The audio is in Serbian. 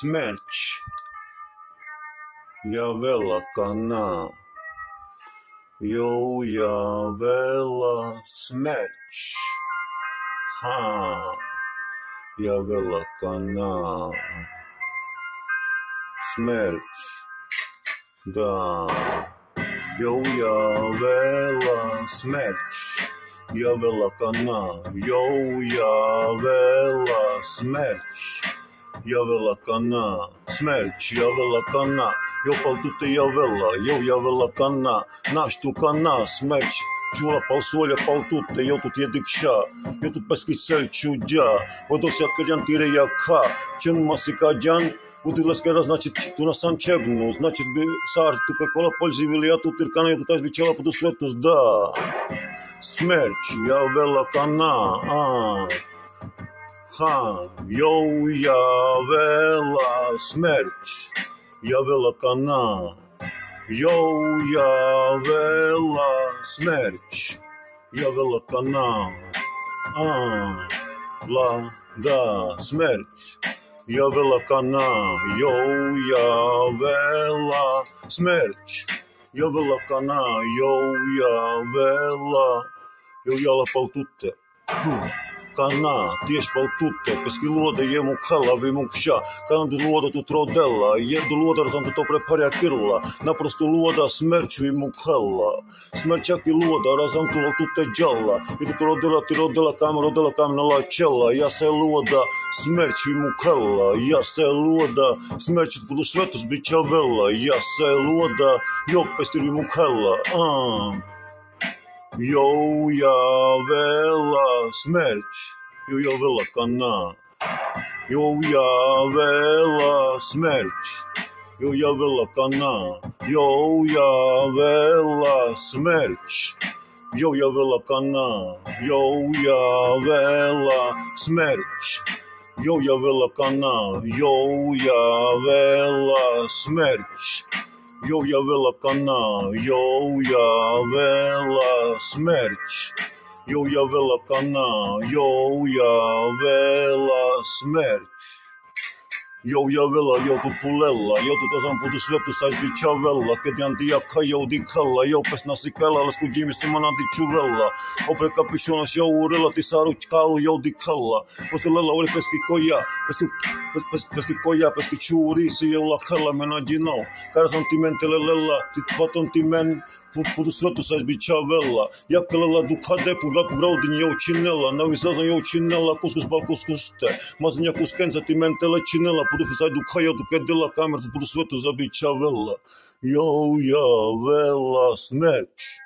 Смерч. Javela kana. Javela смерч. Javela kana. Смерч. Да. Javela смерч. Javela kana. Javela смерч. Javela kana, смерч, javela kana, eu pal tutte javela kana, naš tu kana, смерч, čula pal solja pal tutte, eu tut jedikša, eu tut pesky cel čudja, vodosjatka djan tire jakha, čen masika djan, utileska значит tu na sam čebnu, значит bi sar tu kakola polzivili, ja tu tirkana, eu tu bi čela podu svetus, da, смерч, javela kana, Javela смерч, javela kana, javela смерч, javela kana, da смерч, javela kana, javela смерч, javela kana, javela pal tutte. Kana, tieši pal tutte, pesky luoda jemu khala vimukša, kana du luoda tu trodella, du luoda razam tu to preparja kirla, naprosto luoda смерч vimukhala, смерчаки luoda razam tu val tutte džalla, i tu ti rodela kam nala čela, ja se luoda смерч vimukhala, ja se luoda смерч budu svetus bičavela, ja se luoda jopestir vimukhala, Javela смерч, javela kana, javela смерч, javela kana, javela смерч, javela kana, javela смерч, javela kana, javela смерч. Javela kana, javela смерч, javela kana, javela смерч. Javela, tu pulela, tu tazam podu svetu sajs bi čavela, kad jan ti jakha dikhala, pes nasikala, lasku džimis tu manati čuvela, opre kapišonas urela, ti saru čkalu dikhala, postelela ore peski čuri si lakhala menadžino, kar sentimentele lela, ti potom ti men, podu svetu sajs bi čavela, jakelela dukhade, purlaku graudin učinela, navisazan učinela, kuskus balkuskuste, mazanja kusken sentimentele činela, budu sajdu khaja tu kedela kamer budu svetu zabičavela, javela смерч.